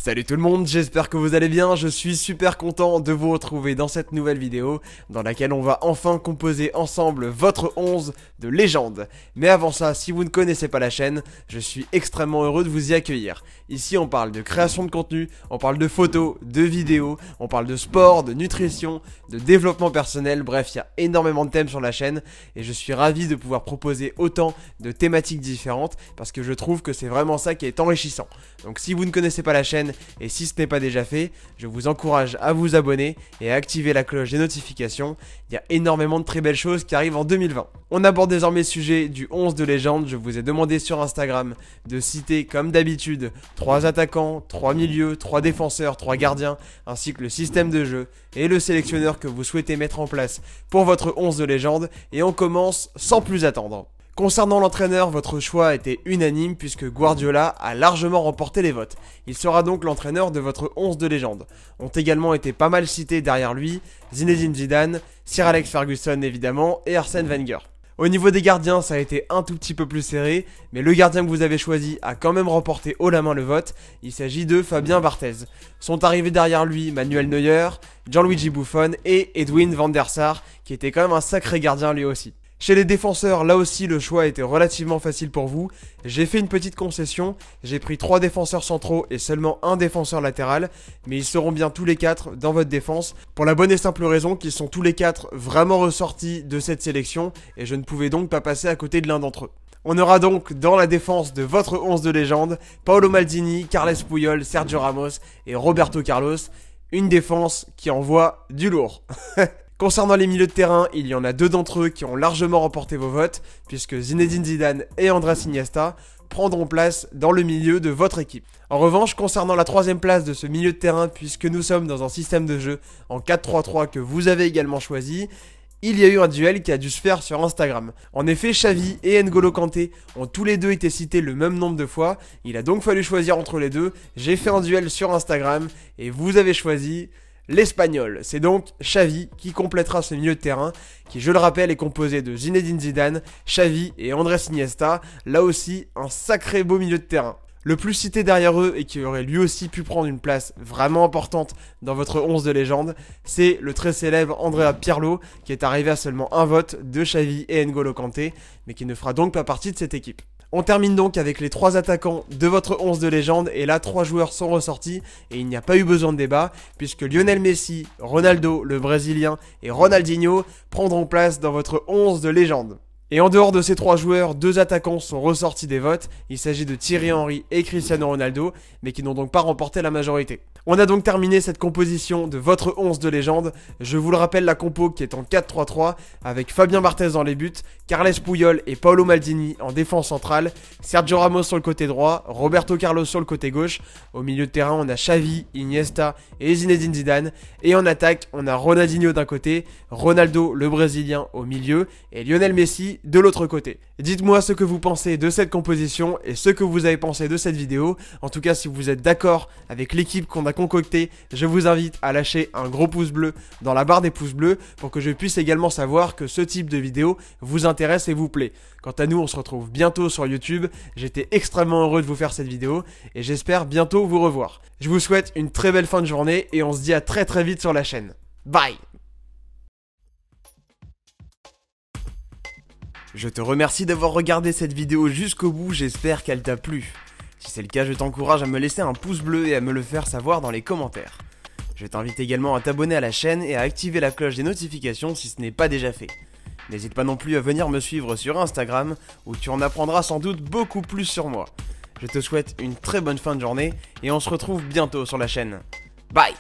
Salut tout le monde, j'espère que vous allez bien, je suis super content de vous retrouver dans cette nouvelle vidéo dans laquelle on va enfin composer ensemble votre 11 de légende. Mais avant ça, si vous ne connaissez pas la chaîne, je suis extrêmement heureux de vous y accueillir. Ici on parle de création de contenu, on parle de photos, de vidéos, on parle de sport, de nutrition, de développement personnel, bref il y a énormément de thèmes sur la chaîne et je suis ravi de pouvoir proposer autant de thématiques différentes parce que je trouve que c'est vraiment ça qui est enrichissant. Donc si vous ne connaissez pas la chaîne, et si ce n'est pas déjà fait, je vous encourage à vous abonner et à activer la cloche des notifications. Il y a énormément de très belles choses qui arrivent en 2020. On aborde désormais le sujet du 11 de légende. Je vous ai demandé sur Instagram de citer comme d'habitude 3 attaquants, 3 milieux, 3 défenseurs, 3 gardiens, ainsi que le système de jeu et le sélectionneur que vous souhaitez mettre en place pour votre 11 de légende. Et on commence sans plus attendre. Concernant l'entraîneur, votre choix a été unanime puisque Guardiola a largement remporté les votes. Il sera donc l'entraîneur de votre 11 de légende. Ont également été pas mal cités derrière lui Zinedine Zidane, Sir Alex Ferguson évidemment et Arsène Wenger. Au niveau des gardiens, ça a été un tout petit peu plus serré, mais le gardien que vous avez choisi a quand même remporté haut la main le vote. Il s'agit de Fabien Barthez. Sont arrivés derrière lui Manuel Neuer, Gianluigi Buffon et Edwin van der Sar, qui était quand même un sacré gardien lui aussi. Chez les défenseurs, là aussi le choix était relativement facile pour vous. J'ai fait une petite concession, j'ai pris 3 défenseurs centraux et seulement un défenseur latéral, mais ils seront bien tous les 4 dans votre défense, pour la bonne et simple raison qu'ils sont tous les 4 vraiment ressortis de cette sélection, et je ne pouvais donc pas passer à côté de l'un d'entre eux. On aura donc dans la défense de votre 11 de légende, Paolo Maldini, Carles Puyol, Sergio Ramos et Roberto Carlos, une défense qui envoie du lourd. Concernant les milieux de terrain, il y en a 2 d'entre eux qui ont largement remporté vos votes, puisque Zinedine Zidane et Andrés Iniesta prendront place dans le milieu de votre équipe. En revanche, concernant la 3ème place de ce milieu de terrain, puisque nous sommes dans un système de jeu en 4-3-3 que vous avez également choisi, il y a eu un duel qui a dû se faire sur Instagram. En effet, Xavi et N'Golo Kanté ont tous les deux été cités le même nombre de fois, il a donc fallu choisir entre les deux. J'ai fait un duel sur Instagram et vous avez choisi l'Espagnol. C'est donc Xavi qui complétera ce milieu de terrain qui, je le rappelle, est composé de Zinedine Zidane, Xavi et Andrés Iniesta. Là aussi, un sacré beau milieu de terrain. Le plus cité derrière eux et qui aurait lui aussi pu prendre une place vraiment importante dans votre 11 de légende, c'est le très célèbre Andrea Pirlo qui est arrivé à seulement un vote de Xavi et N'Golo Kanté, mais qui ne fera donc pas partie de cette équipe. On termine donc avec les 3 attaquants de votre 11 de légende et là 3 joueurs sont ressortis et il n'y a pas eu besoin de débat puisque Lionel Messi, Ronaldo le Brésilien et Ronaldinho prendront place dans votre 11 de légende. Et en dehors de ces 3 joueurs, 2 attaquants sont ressortis des votes, il s'agit de Thierry Henry et Cristiano Ronaldo, mais qui n'ont donc pas remporté la majorité. On a donc terminé cette composition de votre 11 de légende. Je vous le rappelle, la compo qui est en 4-3-3 avec Fabien Barthez dans les buts, Carles Puyol et Paolo Maldini en défense centrale, Sergio Ramos sur le côté droit, Roberto Carlos sur le côté gauche. Au milieu de terrain, on a Xavi, Iniesta et Zinedine Zidane. Et en attaque, on a Ronaldinho d'un côté, Ronaldo le Brésilien au milieu et Lionel Messi de l'autre côté. Dites-moi ce que vous pensez de cette composition et ce que vous avez pensé de cette vidéo. En tout cas, si vous êtes d'accord avec l'équipe qu'on a concoctée, je vous invite à lâcher un gros pouce bleu dans la barre des pouces bleus pour que je puisse également savoir que ce type de vidéo vous intéresse et vous plaît. Quant à nous, on se retrouve bientôt sur YouTube. J'étais extrêmement heureux de vous faire cette vidéo et j'espère bientôt vous revoir. Je vous souhaite une très belle fin de journée et on se dit à très vite sur la chaîne. Bye! Je te remercie d'avoir regardé cette vidéo jusqu'au bout, j'espère qu'elle t'a plu. Si c'est le cas, je t'encourage à me laisser un pouce bleu et à me le faire savoir dans les commentaires. Je t'invite également à t'abonner à la chaîne et à activer la cloche des notifications si ce n'est pas déjà fait. N'hésite pas non plus à venir me suivre sur Instagram où tu en apprendras sans doute beaucoup plus sur moi. Je te souhaite une très bonne fin de journée et on se retrouve bientôt sur la chaîne. Bye!